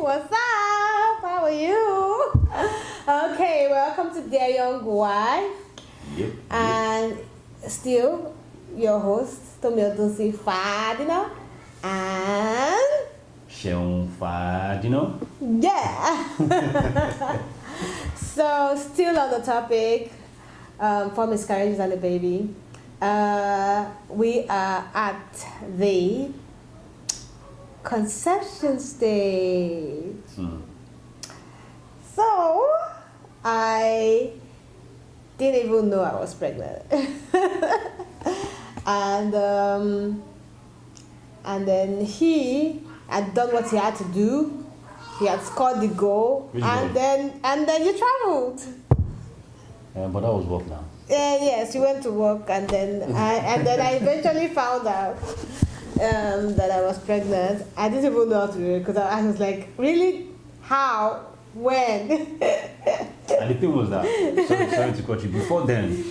What's up? How are you? Okay, welcome to Dear Young Wife. Yep. And still your host, Tomiotosi Fadina. And Sean Fadino. yeah. So still on the topic for miscarriages and the baby. We are at the conception stage. So I didn't even know I was pregnant. and then he had done what he had to do. He had scored the goal, and then you traveled. But that was work now. Yes, you went to work, and then I eventually found out that I was pregnant. I didn't even know how to do it because I was like, really? How? When? And the thing was that, sorry to cut you. Before then,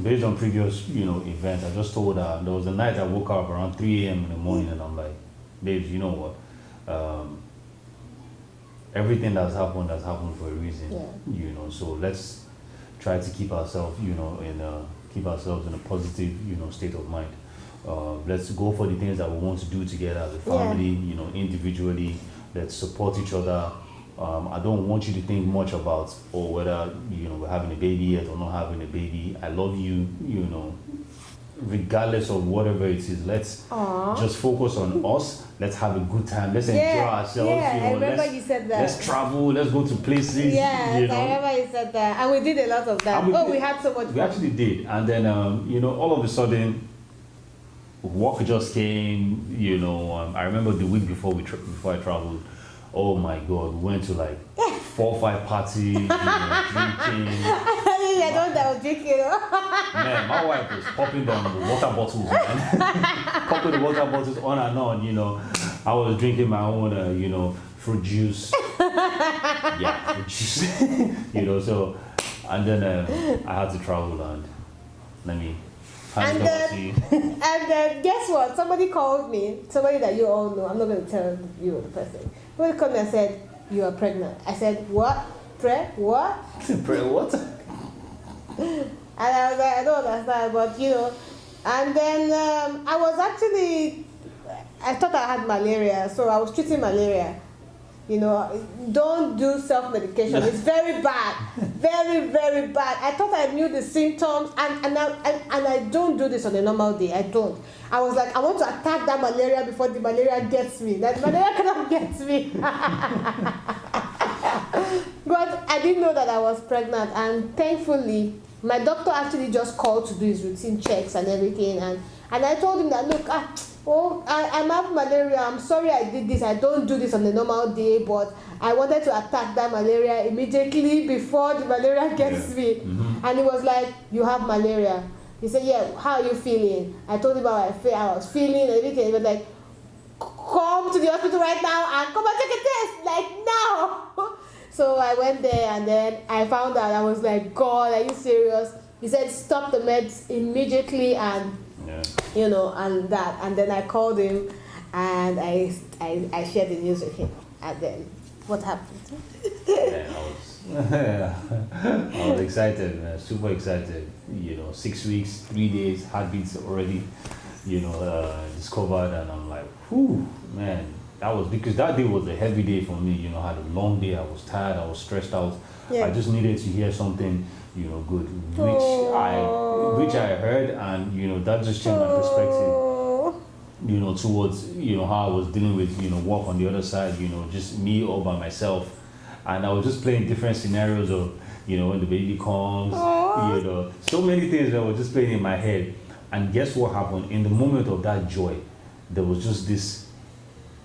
based on previous, events, I just told her there was a night I woke up around 3 a.m. in the morning, and I'm like, babes, you know what? Everything that's happened for a reason. Yeah. So let's try to keep ourselves, in a positive, state of mind. Let's go for the things that we want to do together as a family, individually. Let's support each other. I don't want you to think much about whether we're having a baby yet or not having a baby. I love you, regardless of whatever it is. Let's just focus on us. Let's have a good time. Let's enjoy ourselves. Yeah, I remember you said that. Let's travel. Let's go to places. Yeah, I remember you said that, and we did a lot of that. We had so much fun. We actually did, and then all of a sudden, work just came. I remember the week before before I traveled. Oh my God, we went to like 4 or 5 parties, drinking. I don't know, drinking. Man, my wife was popping down the water bottles, man. Popping the water bottles on and on, I was drinking my own, fruit juice. Yeah, fruit juice. So, and then I had to travel and let me and then guess what? Somebody called me, somebody that you all know. I'm not going to tell you the person. Somebody called me and said, you are pregnant. I said, what? What? Pray what? And I was like, I don't understand, but and then I thought I had malaria, so I was treating malaria. Don't do self-medication. It's very bad, very, very bad. I thought I knew the symptoms, and I don't do this on a normal day. I don't. I was like, I want to attack that malaria before the malaria gets me. That malaria cannot get me. But I didn't know that I was pregnant, and thankfully, my doctor actually just called to do his routine checks and everything, and I told him that, look, I have malaria. I'm sorry I did this. I don't do this on a normal day, but I wanted to attack that malaria immediately before the malaria gets me. Mm-hmm. And he was like, you have malaria. He said, yeah, how are you feeling? I told him how I was feeling and everything. He was like, come to the hospital right now and come and take a test, like now. So I went there, and then I found out. I was like, God, are you serious? He said, stop the meds immediately, and and then I called him, and I shared the news with him, and then what happened? I was excited, man, super excited. 6 weeks, 3 days, heartbeats already, discovered, and I'm like, whew, man. That was because that day was a heavy day for me. I had a long day. I was tired. I was stressed out. Yeah. I just needed to hear something, good, which I heard, and that just changed my perspective. Towards how I was dealing with work on the other side. Just me all by myself, and I was just playing different scenarios of when the baby comes. So many things that were just playing in my head. And guess what happened? In the moment of that joy, there was just this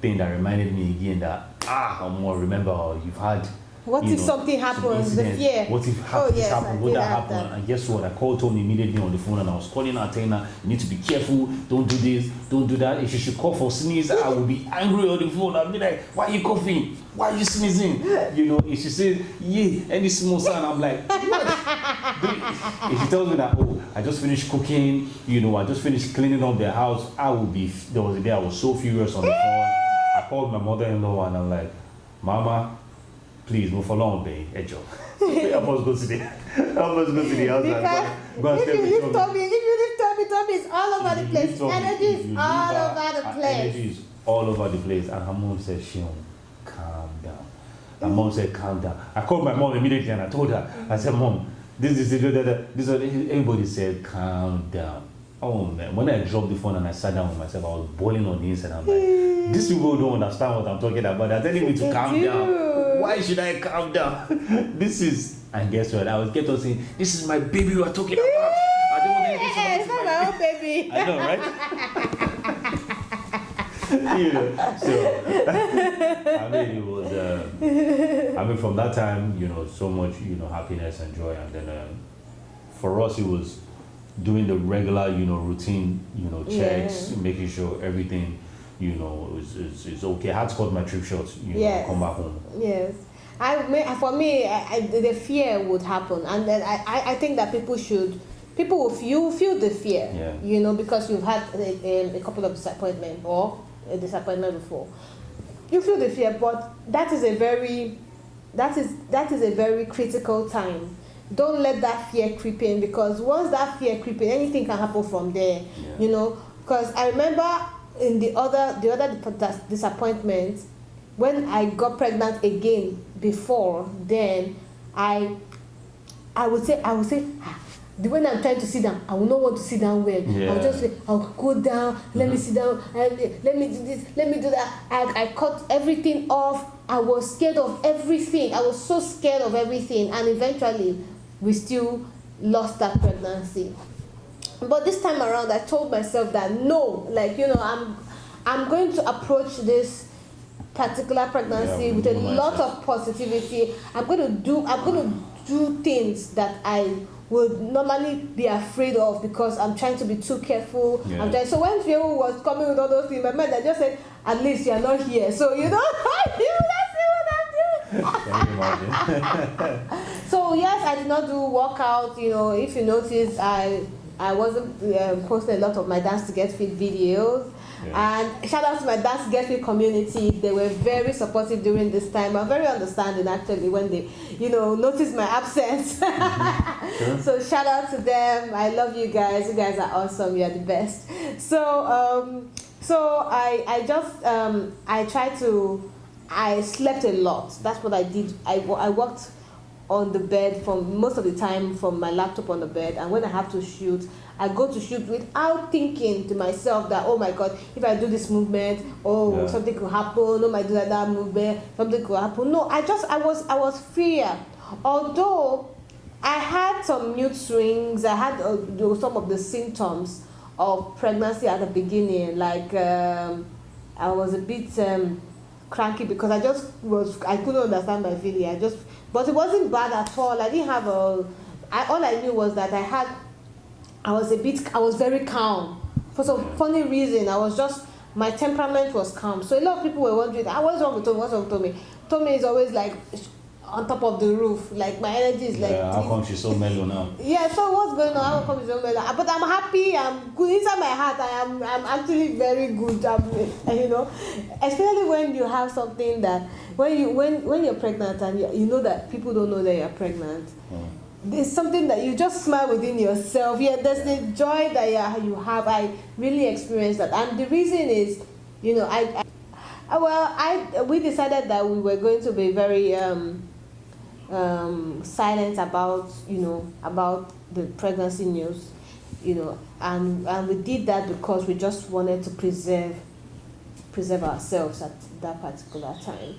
thing that reminded me again that I'm more remember you've had. What if something happens? The fear. What if this happened? Would that happen? And guess what? I called Tony immediately on the phone, and I was calling her, telling her, you need to be careful, don't do this, don't do that. If she should cough or sneeze, I will be angry on the phone. I'll be like, why are you coughing? Why are you sneezing? If she says, yeah, any small sound, I'm like, what? If she tells me that, I just finished cooking, I just finished cleaning up the house, there was a day I was so furious on the phone. I I called my mother-in-law and I'm like, Mama, please move along, babe. Hey, Joe. I must go to the house. Because if you leave Tommy is all over the place. Energy is all over the place. Energy is all over the place. And her mom said, Shion, calm down. Her mom said, calm down. I called my mom immediately and I told her, I said, Mom, this everybody said, calm down. Oh man, when I dropped the phone and I sat down with myself, I was boiling on the inside. I'm like, these people don't understand what I'm talking about. They're telling me to calm down. Why should I calm down? This is, and guess what? I was kept on saying, this is my baby you are talking about. I don't want anything to happen it's not my own baby. I know, right? You know, so I mean, it was. I mean, from that time, you know, so much, you know, happiness and joy, and then for us, it was doing the regular, you know, routine, you know, checks, making sure everything, you know, is okay. I had to cut my trip short, you know, come back home. Yes. For me, the fear would happen, and then I think that people will feel the fear, you know, because you've had a couple of disappointment or a disappointment before. You feel the fear, but that is a very critical time. Don't let that fear creep in, because once that fear creep in, anything can happen from there, you know. Because I remember in the other disappointment, when I got pregnant again before, then I would say, when I'm trying to sit down, I will not want to sit down well. I'll just say, I'll go down, let me sit down, let me do this, let me do that. I cut everything off. I was scared of everything. I was so scared of everything, and eventually we still lost that pregnancy. But this time around, I told myself that no, like, you know, I'm going to approach this particular pregnancy with a lot of positivity. I'm going to do things that I would normally be afraid of, because I'm trying to be too careful. So when Fiona was coming with all those things, my mind, I just said, at least you're not here, so you don't see what I'm doing. So yes, I did not do workout. You know, if you notice, I wasn't posting a lot of my Dance to Get Fit videos. And shout out to my Dance to Get Fit community. They were very supportive during this time, and very understanding actually when they, you know, noticed my absence. So shout out to them. I love you guys. You guys are awesome. You're the best. So I slept a lot. That's what I did. I worked on the bed for most of the time, from my laptop on the bed, and when I have to shoot, I go to shoot without thinking to myself that, oh my God, if I do this movement, something could happen. No, I do that movement, something could happen. No, I was freer. Although I had some mood swings, I had some of the symptoms of pregnancy at the beginning, like I was a bit cranky, because I couldn't understand my feeling. But it wasn't bad at all. I didn't have all I knew was that I was very calm. For some funny reason, my temperament was calm. So a lot of people were wondering, what's wrong with Tommy? What's wrong with Tommy? Tommy is always like on top of the roof. Like my energy is like. How come she's so mellow now? Yeah, so what's going on? How come she's so mellow? But I'm happy. I'm good inside my heart. I'm actually very good. You know, especially when you have something that when you're pregnant and you know that people don't know that you're pregnant. There's something that you just smile within yourself. Yeah, there's the joy that you have. I really experienced that, and the reason is, you know, we decided that we were going to be very silent about the pregnancy news, you know, and we did that because we just wanted to preserve ourselves at that particular time.